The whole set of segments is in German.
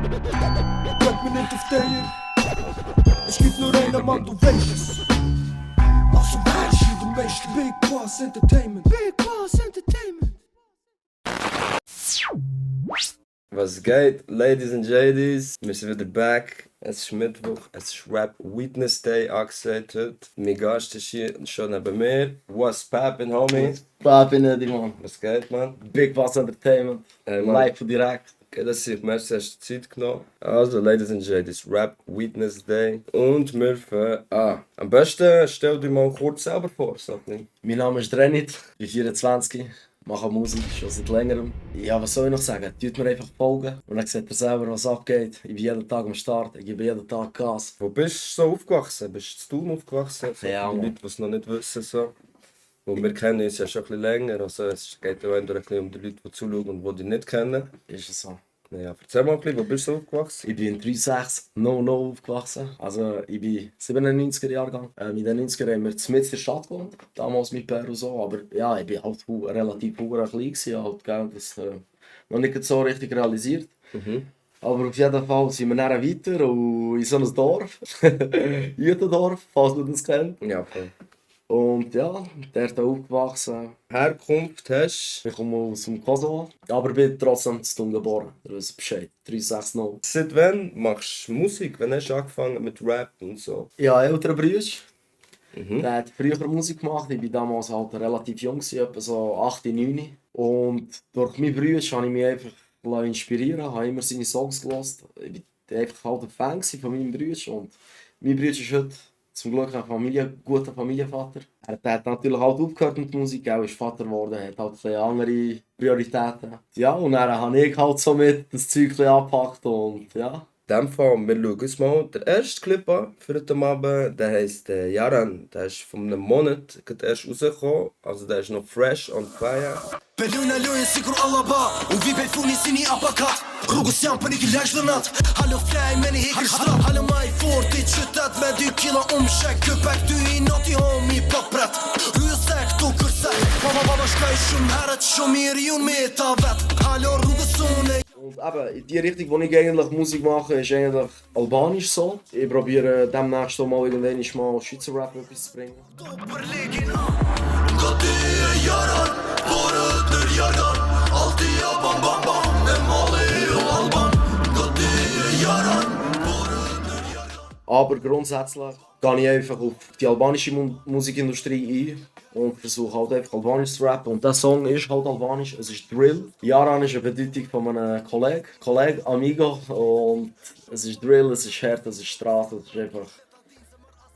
Kijk me niet of tegen. Es gibt nur einen Mann, du weißt es. Also weiß ich den meisten. Big Bas Entertainment. Big Bas Entertainment. Was geht, Ladies and Jadies? Wir sind wieder back. Es ist Mittwoch, es ist Rap Weednesday angesagt heute. Mein Gast ist hier schon neben mir. What's poppin', homie? Papi, Niti, man. Was geht, man? Big Bas Entertainment. Hey, man. Live und direkt. Okay, das ist merci, hast du Zeit genommen. Also, Ladies and Jadies, Rap Weednesday. Und wir fangen an. Am besten stell dir mal kurz selber vor, sag nicht. Mein Name ist Niti, ich bin 24, mache Musik schon seit längerem. Ja, was soll ich noch sagen? Tut mir einfach folgen und dann seht ihr selber, was abgeht. Ich bin jeden Tag am Start, ich gebe jeden Tag Gas. Wo bist du so aufgewachsen? Bist du in Thun aufgewachsen? So, Ja, die Mann. Leute, die es noch nicht wissen. So. Wo wir kennen uns ja schon ein bisschen länger. Also es geht auch ein bisschen um die Leute, die zuschauen und die dich nicht kennen. Ist es so. Ja, erzähl mal ein bisschen, wo bist du so aufgewachsen? Ich bin in 3,6 no aufgewachsen. Also ich bin 97er Jahrgang. In den 90er haben wir mitten in der Stadt gewohnt. Damals mit Peru so. Aber ja, ich bin halt relativ klein gewesen. Halt, gell, das noch nicht so richtig realisiert. Aber auf jeden Fall sind wir dann weiter und in so einem Dorf. Jütendorf, falls du das kennst. Ja, voll. Und ja, dort aufgewachsen. Herkunft hast Ich komme aus dem Kosovo, aber bin trotzdem zu Thun geboren. Du weißt Bescheid. 360. seit wann machst du Musik? Wann hast du angefangen mit Rap und so? Ja, ältere Brüder. Der hat früher Musik gemacht. Ich war damals halt relativ jung, etwa so 8, 9. Und durch meine Brüder habe ich mich einfach inspirieren lassen, habe immer seine Songs gehört. Ich war einfach halt ein Fan von meinen Brüdern. Und mein Bruder ist heute zum Glück ein guter Familienvater. Er hat natürlich halt aufgehört mit Musik, er ist Vater geworden, hat halt ein andere Prioritäten. Ja, und dann habe ich halt so mit das Zeug angepackt und ja. In dem Fall, wir schauen uns mal den ersten Clip an für heute Abend. Der heisst Yaran. Der ist von einem Monat erst rausgekommen. Also der ist noch fresh on fire. Beluna lojën sikur Allah ba Unë vi pej funi si një apakat Rrugës jam për një këllash dënat Halo flaj me një hekër shtrap Halo ma i fort i qytet me 2 kila shek Këpek ty i nati homi pak pret Rysek tu kërsek Baba shkaj shumë herët shumë i riun me ta vet Halo rrugës une Und eben, in die Richtung, wo ich eigentlich Musik mache, ist eigentlich albanisch so. Ich probiere demnächst auch mal irgendwann mal Schweizer Rap etwas zu bringen. Për legin Nga ty e jaran Porët nër jargan Alti ja bam bam bam E mali o alban Nga ty e jaran Porët nër jargan Aber grundsätzlich gehe ich einfach auf die albanische Musikindustrie ein und versuche halt einfach albanisch zu rappen. Und der Song ist halt albanisch, es ist Drill. Yaran ist eine Bedeutung von einem Kollege, Amigo. Und es ist Drill, es ist hart, es ist Straße, es ist einfach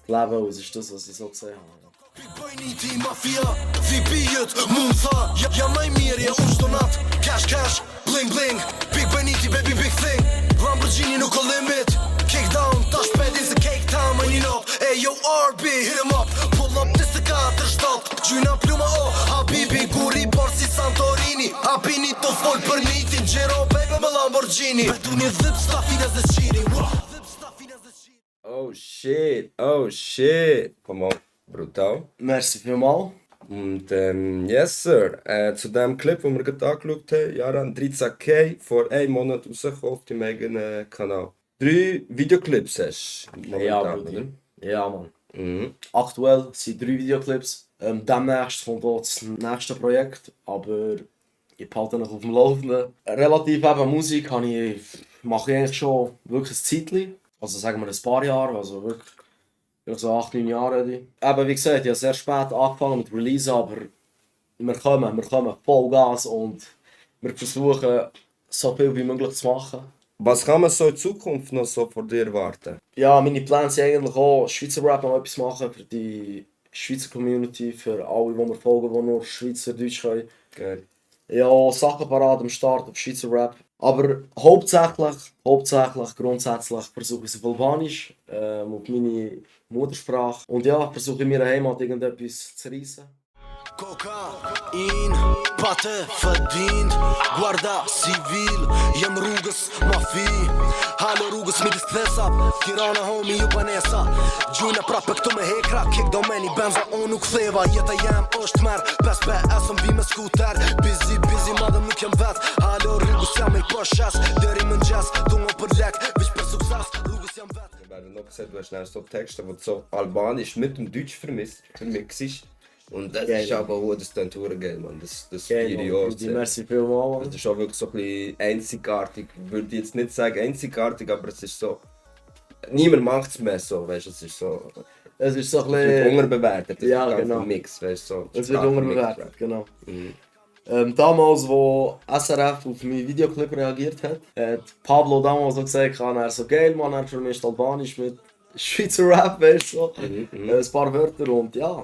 das Leben und es ist das, was ich so gesehen habe. Big Niti mafia Vi bijet mund tha Ja maj mirë ja unë donat Cash bling bling Big Niti baby big thing Lamborghini nuk o limit Kick down tash pedin se cake time when you know Ayo RB hit him up Pull up 24 shtat Gjyna pluma o Habibi guri por si Santorini Hapini to fol për Nitin Gjero baby me Lamborghini Betu një dhip stafinas dhe qiri Oh shit. Come on. Brutal. Merci vielmals. Und yes sir, zu dem Clip, den wir gerade angeschaut haben, Yaran 13K, vor einem Monat rausgekommen auf deinem eigenen Kanal. 3 Videoclips hast du momentan, oder? Ja, Mann. Aktuell sind 3 Videoclips. Demnächst kommt auch das nächste Projekt, aber ich behalte noch auf dem Laufenden. Relativ eben Musik mache ich eigentlich schon wirklich ein Zeitchen. Also sagen wir ein paar Jahre, also wirklich so 8, 9 Jahre. Eben wie gesagt, ich habe sehr spät angefangen mit Release, aber wir kommen voll Gas und wir versuchen so viel wie möglich zu machen. Was kann man so in Zukunft noch so von dir erwarten? Ja, meine Pläne sind eigentlich auch, Schweizer Rap noch etwas machen für die Schweizer Community, für alle, die mir folgen, die nur Schweizerdeutsch können. Geil. Ja, Sachen parat am Start auf Schweizer Rap. Aber hauptsächlich, grundsätzlich versuche ich es auf Albanisch, auf meine Muttersprache. Und ja, versuche in meiner Heimat irgendetwas zu reissen. Kokain, pate verdient Guarda civil, jem rrugës mafi Halo rrugës rrugës midis thesa Tirana homi ju banesa Gjujna prapë këtu me hekra Kik do meni benza unë nuk theva Jeta jem është merë 5PS vi me skuter Busy madëm nuk jem vet Halo rrugës jam i poshes Deri më ngjes Dungo për lek Vish për sukses Rrugës jam vet Bei der noch gesagt, du hast dann so Texte, die so albanisch mit dem Deutsch vermisst ist. Und das ist aber auch das dann durchgeht, man. Das Video. Merci vielmals. Das ist auch wirklich so ein bisschen einzigartig. Ich würde jetzt nicht sagen einzigartig, aber es ist so. Niemand macht es mehr so, weißt du, es ist so. Es ist so ein bisschen. Es wird unterbewertet, das ja, ist genau. Ein Mix, weißt du. So es wird unterbewertet, genau. Damals, wo SRF auf meinen Videoclip reagiert hat Pablo damals so gesagt, er so geil, man, er vermischt Albanisch mit Schweizer Rap, weißt du, so. Ein paar Wörter und ja.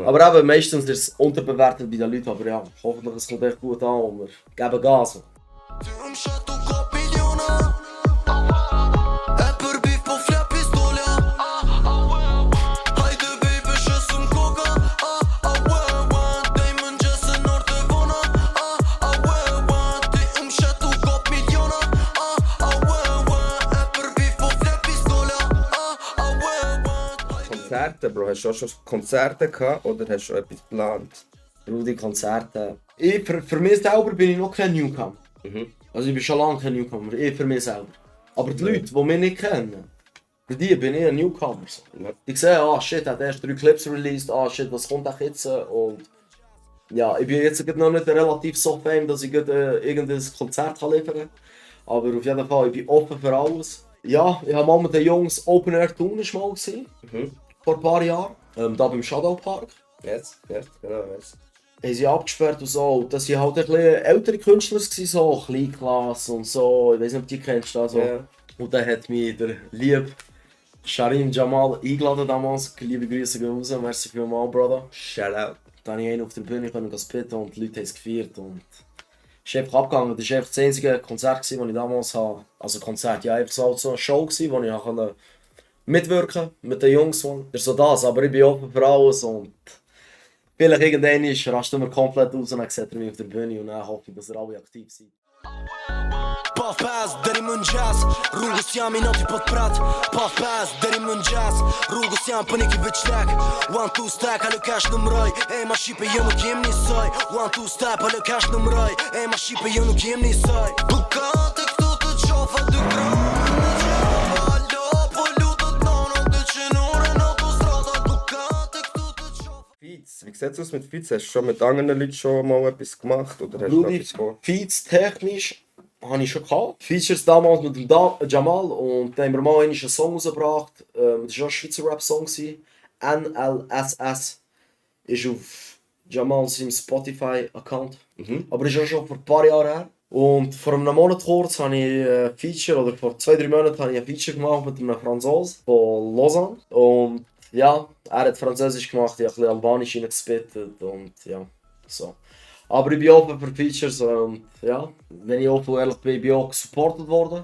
Aber eben, meistens ist es unterbewertet bei den Leuten, aber ja, hoffentlich es kommt echt gut an und wir geben Gas. Konzerte, Bro, hast du auch schon Konzerte gehabt oder hast du etwas geplant? Rudi, Konzerte. Für mich selber bin ich noch kein Newcomer. Also ich bin schon lange kein Newcomer, für mich selber. Aber die Leute, die mich nicht kennen, für die bin ich ein Newcomer. So. Die sehen, ah shit, er hat erst 3 Clips released, ah shit, was kommt auch jetzt? Und ja, ich bin jetzt noch nicht relativ so fame, dass ich irgendein Konzert liefern kann. Aber auf jeden Fall, ich bin offen für alles. Ja, ich habe mal mit den Jungs Open Air Tour schon mal gesehen. Vor ein paar Jahren. Da beim Shadow Park. Yes, genau, yes. Haben sie abgesperrt und so. Das waren halt ein bisschen ältere Künstler, so Kleinklasse und so. Ich weiß nicht, ob du die kennst. Also. Yeah. Und dann hat mich der liebe Sharim Jamal eingeladen damals. Liebe Grüße gehen raus, merci vielmals, Brother. Shout out. Dann habe ich einen auf der Bühne spitten und die Leute haben es gefeiert. Und es ist einfach abgegangen. Das war das einzige Konzert, das ich damals hatte. Also Konzert, ja, einfach so eine Show, wo ich mitwirken mit den Jungs. Das ist so das, aber ich bin offen für alles. Und vielleicht irgendwann rastet mir komplett aus und dann sieht er mich auf der Bühne und dann hoffe ich, dass alle aktiv sind. Puff pass, deri më ngjas Rrugës jam I noti po t'prat Puff pass, deri më ngjas Rrugës jam për niki veç tek 1, 2, stack, halë cash në mroj E ma shqipe jo nuk jem njësoj 1, 2, stack, halë cash në mroj E ma shqipe jo nuk jem njësoj Bukate këtu të qofa dy granë Në gjava Allo, po lutët nono 200 ore në autostrada Bukate këtu të qofa Feats, wie sieht es aus mit Feats? Hast du schon mit anderen Leuten schon mal etwas gemacht? Oder hast du noch etwas vor? Feats technisch habe ich schon gehabt. Features damals mit dem Jamal und dann haben wir mal einen Song rausgebracht. Das war ein Schweizer Rap-Song. NLSS ist auf Jamal seinem Spotify-Account. Aber das ist auch schon vor ein paar Jahren her. Und vor einem Monat kurz habe ich ein Feature, oder vor 2-3 Monaten habe ich ein Feature gemacht mit einem Franzosen von Lausanne. Und ja, er hat Französisch gemacht, ich habe ein bisschen Albanisch reingespittet und ja, so. Aber ich bin offen für Features und ja, wenn ich offen und ehrlich bin, ich auch gesupportet worden.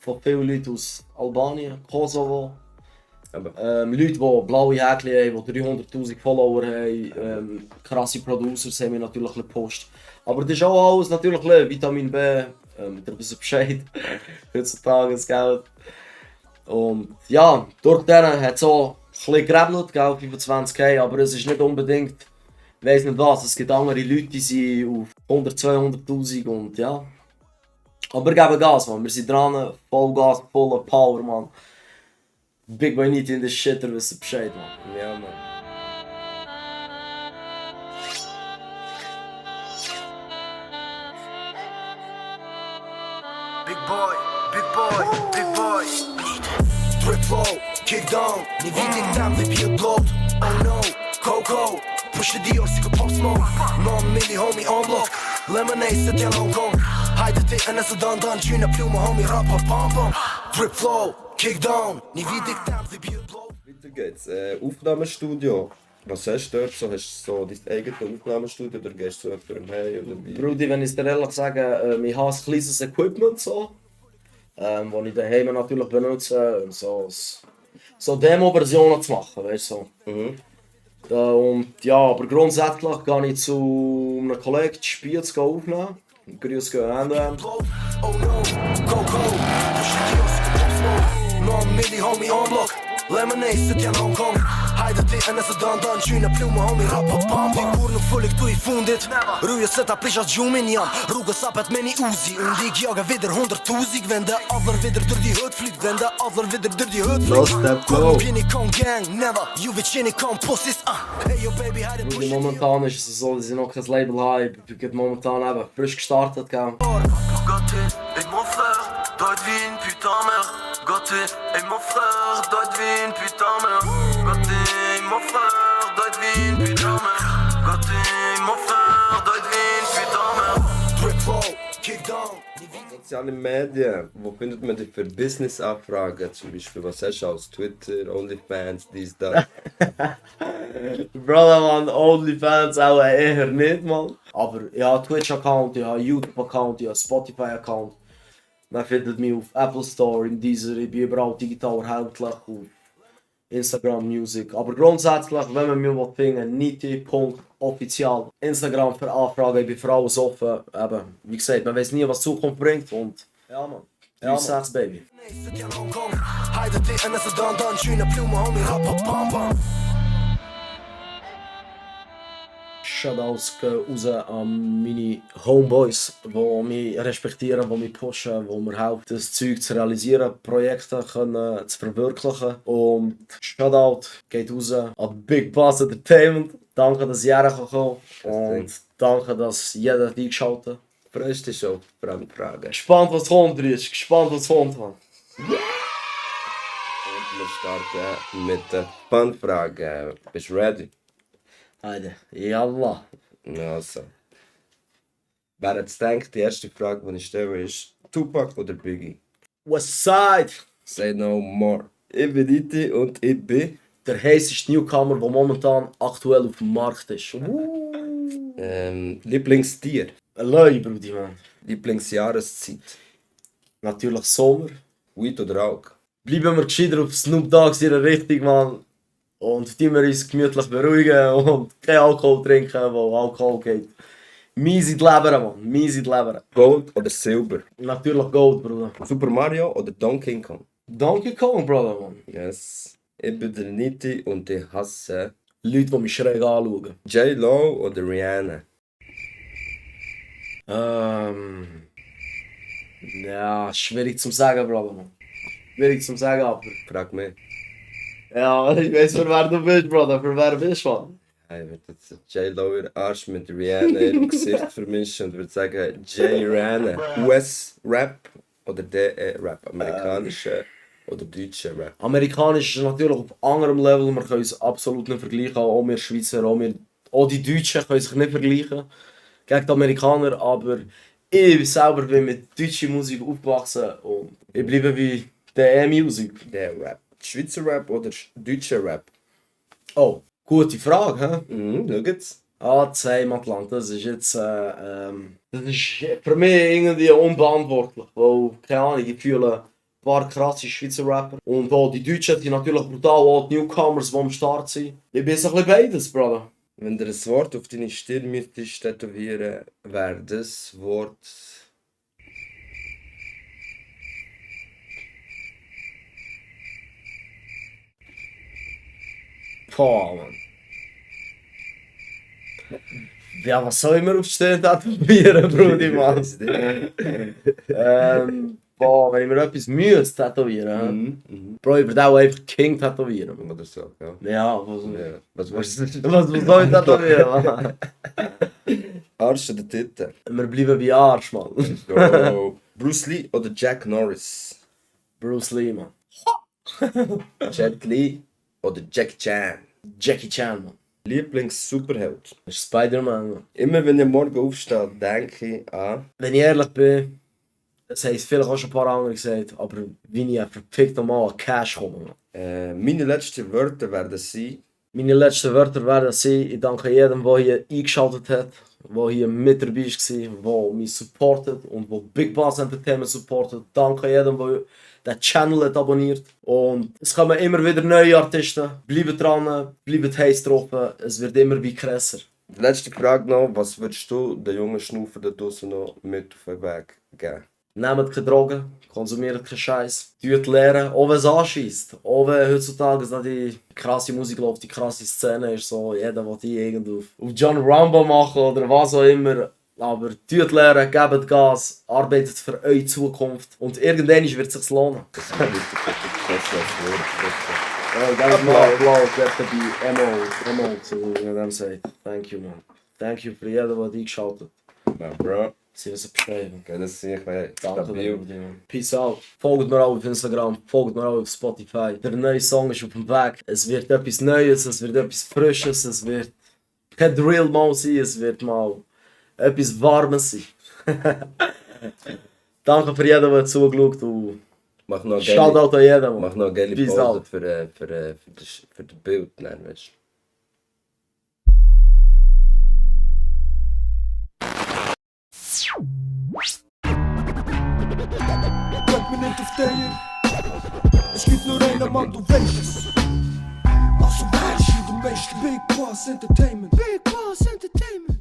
Von vielen Leuten aus Albanien, Kosovo. Leute, die blaue Häkchen haben, die 300'000 Follower haben, krasse Producers haben mich natürlich gepostet. Aber das ist auch alles natürlich Vitamin B, der wissen Bescheid, heutzutage das Geld. Und ja, durch den hat es auch ein bisschen gerebelt, 25k, aber es ist nicht unbedingt, ich weiss nicht was, es gibt andere Leute, die sind auf 100, 200'000 und ja. Aber wir geben Gas, man. Wir sind dran, voll Gas, voller Power, man. Big Boy Niti in the shit, der wisst Bescheid, man. Ja, man. Big boy. Drip flow, kick down, ni vidik tam dhe pjell blot. Oh no, Coco, push the Dior si ku pop smoke. Non mini homie on block, lemonade se t'jan Hong Kong. Hajde ti e nëse dan gjyna plume homie rappa pam pam. Drip flow, kick down, ni vidik tam dhe pjell blot. Weiter geht's. Aufnahmestudio. Was hast du dort? So, hast du so dein eigenes Aufnahmestudio oder gehst du zu jemandem hey oder wie? Brudi, wenn ich dir ehrlich sage, ich habe ein kleines Equipment so. Das ich daheim natürlich benutze, um so Demo-Versionen zu machen, weißt du. So. Und ja, aber grundsätzlich gehe ich zu einem Kollegen die Spiele zu aufnehmen. Grüß gehen. Lemonade zit in Hongkong. Hajde ti e nëse dan qyne plume homi rapa pam. Ti kur nuk fulli këtu I fundit. Ruje se ta prisha gjumin jam. Rrugës apet me një uzi. Unë di gjaga vidër 100 tuzik. Vende adler vidër dërdi hët flit. Vende adler vidër dërdi hët flit. Lost that flow. Pjeni kon gang, never. Juve qeni kon pussies. Hey yo baby, hajde Die push. momentan ist es so, dass ich noch kein Label habe. Ich bin momentan eben frisch gestartet. Gell. Gâté, et mon frère doit être vie une putain mère. Gâté, et mon frère doit être vie une putain mère. Gâté, et mon frère doit être vie une putain mère. Gâté, et mon frère doit être vie une putain mère. Drip flow, kick down. Soziale Medien, wo findet man dich für Business-Anfragen? Zum Beispiel, was hast du als Twitter, OnlyFans, dies, das? Brother, man, OnlyFans auch eher nicht, man. Aber ich habe Twitch-Account, ich habe YouTube-Account, ich habe Spotify-Account. Man findet mich auf Apple Store, in Deezer, ich bin überall digital erhältlich, auf Instagram Music. Aber grundsätzlich, wenn man mich finden will, Niti.Oficial. Instagram für Anfragen, ich bin für alles offen. Eben, wie gesagt, man weiß nie, was die Zukunft bringt. Und ja, man. Ja, 3-6, baby. Zit in Hongkong. Hajde ti e nëse dan qyne plume homi rapa pam pam. Shoutouts gehen raus an meine Homeboys, die mich respektieren, die mich pushen, die mir helfen, das Zeug zu realisieren, Projekte können zu verwirklichen. Und Shoutout geht raus an Big Bas Entertainment. Danke, dass ich herkommen kann. Und danke, dass jeder eingeschaltet hat. Freust dich auf die Fremdfragen? Gespannt, was kommt, Rich. Gespannt, was kommt. Man. Und wir starten mit der Fremdfrage. Bist du ready? Heide, Yallah. Also. Wer jetzt denkt, die erste Frage, die ich stelle, ist Tupac oder Biggie? Westside. Say no more. Ich bin Niti und ich bin Der heißeste Newcomer, der momentan aktuell auf dem Markt ist. Lieblingstier. Allein, Brudi, man. Lieblingsjahreszeit. Natürlich Sommer. Weed oder Rauch? Bleiben wir gescheiter auf Snoop Dogg's ihre Richtung, man. Und die wir uns gemütlich beruhigen und kein Alkohol trinken, wo Alkohol geht. Mies in die Leber, man. Mies in die Leber. Gold oder Silber? Natürlich Gold, Bruder. Super Mario oder Donkey Kong? Donkey Kong, Brother, man. Yes. Ich bin der Niti und ich hasse Leute, die mich schräg anschauen. J-Lo oder Rihanna? Ja, schwierig zu sagen, Brother, man. Schwierig zu sagen, aber... Frag mich. Ja, ich weiß, für wer du bist, Brother. Für wer bist du, man? Ich würde jetzt J-Lo ihren Arsch mit Rihanna im Gesicht vermischen und würde sagen J-Rihanna. US-Rap oder DE-Rap? Amerikanischer oder deutscher Rap? Amerikanisch ist natürlich auf anderem Level, wir können es absolut nicht vergleichen, auch wir Schweizer, auch die Deutschen können sich nicht vergleichen gegen die Amerikaner, aber ich selber bin mit deutscher Musik aufgewachsen und ich bleibe bei der Musik. Der Rap. Schweizer Rap oder deutscher Rap? Oh, gute Frage, hä? Schau jetzt. Das Heimatland, das ist jetzt, das ist für mich irgendwie unbeantwortlich, weil, keine Ahnung, ich fühle ein paar krasse Schweizer Rapper und auch die Deutschen sind natürlich brutal, auch die Newcomers, die am Start sind. Ich bin so ein bisschen beides, Brother. Wenn du ein Wort auf deine Stirn müsstest tätowieren, wäre das Wort... Boah, Mann. Ja, was soll ich mir auf die Stirn tätowieren, Brudi, Mann? Boah, wenn ich mir etwas müsste tätowieren, Bro, ich würde auch einfach King tätowieren. Oder so, ja. Ja, was Was soll ich tätowieren, Mann? Arsch oder Titten? Wir bleiben bei Arsch, Mann. Go. Bruce Lee oder Jack Norris? Bruce Lee, Mann. Jet Li oder Jackie Chan? Jackie Chan, Mann. Lieblings-Superheld? Das ist Spider-Man, Mann. Immer wenn ich morgen aufstehe, denke ich an... Wenn ich ehrlich bin, das heisst vielleicht auch schon ein paar andere gesagt, aber wie ich verfickt nochmal an Cash komme, Mann. Meine letzten Wörter werden sein... Meine letzten Wörter werden sein, ich danke jedem, der hier eingeschaltet hat, der hier mit dabei war, der mich supportet und der Big Bas Entertainment supportet. Danke jedem, der den Channel hat abonniert. Und es kommen immer wieder neue Artisten. Bleibt dran, bleibt heiß drauf, es wird immer wie krasser. Die letzte Frage noch, was würdest du den jungen Schnaufer da draussen noch mit auf den Weg geben? Nehmt keine Drogen, konsumiert keinen Scheiß. Tut lernen, auch wenn es anschießt. Auch wenn heutzutage so die krasse Musik läuft, die krasse Szene ist, so jeder will die irgendwie auf John Rambo machen oder was auch immer. Aber tut lernen, gebt Gas, arbeitet für eure Zukunft und irgendwann wird es sich lohnen. Applaus, dort bei Emo zu dem sagt. Thank you, man. Thank you für jeden, der eingeschaltet hat. Ja, Bro. Sie wissen Bescheid. Okay, das sehe ich mir Danke stabil. dir. Peace out. Folgt mir auch auf Instagram, folgt mir auch auf Spotify. Der neue Song ist auf dem Weg. Es wird etwas Neues, es wird etwas Frisches, es wird kein Drill mal sein, es wird mal etwas Warmes sein. Danke für jeden, der zugeschaut hat. Mach noch Shoutout an jeden. Mach noch eine geile Peace Pause out. für das Bild. Nein, weißt du. Kijk me niet of tegen. Es gibt nur einen Mann, du weißt es. Also weißt du, du meeste Big Bas Entertainment. Big Bas Entertainment.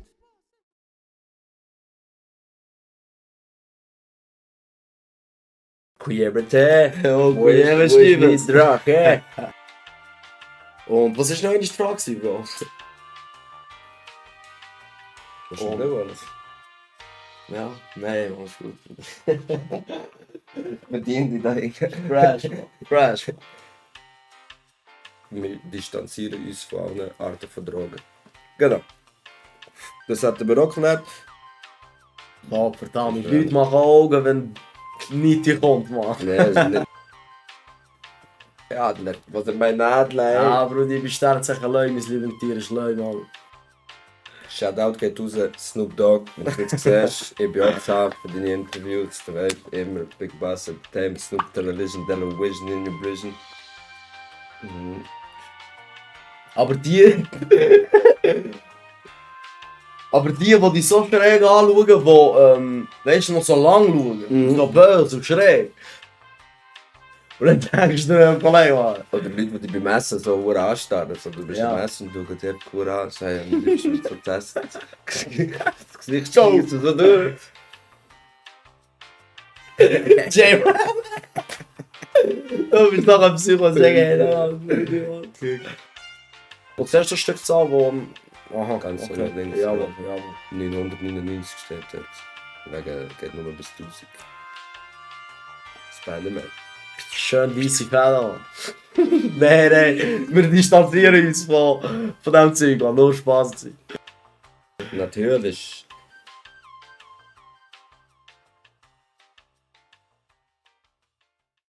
Kujebete. Und was ist noch eine Frage, Bro? Was ist denn alles? Ja, nein, alles gut. Bedient die da Fresh. Wir distanzieren uns von allen Arten von Drogen. Genau. Das hatten wir auch gelernt. Oh, verdammt, die Leute machen Augen, wenn Niti kommt, man. Nein, also nicht. Ja, Adler. Was er mein Adler. Ja, Bro, die bestellen sich ein Leum, mein Lieblingstier ist Leum, Mann. Shoutout geht raus, Snoop Dogg. Wenn du jetzt siehst, ich bin auch zahlt für deine Interviews. Du weißt, immer Big Bas Entertainment, Snoop Television, Television in your vision. Mhm. Aber die... Aber die dich so schräg anschauen, die weißt du, noch so lang schauen, so böse und schräg. Und dann denkst du dir, Kollege, Mann. Oder Leute, die dich beim Essen so hure anstarren. So, du bist Ja. am Essen und du gehst dir hure an, sagen, du bist so zu essen. Das Gesicht schießt so durch. Jay, du bist doch ein Psycho, sagen. Und siehst du das Stück Zahl, wo... Aha, Ganz so okay. links. Ja, Ja. ja. 999 steht dort. Wegen geht nur bis 1000. Spider-Man. Schön weisse Fälle. Nein, wir distanzieren uns von diesem Zeug, war nur Spaß. Natürlich.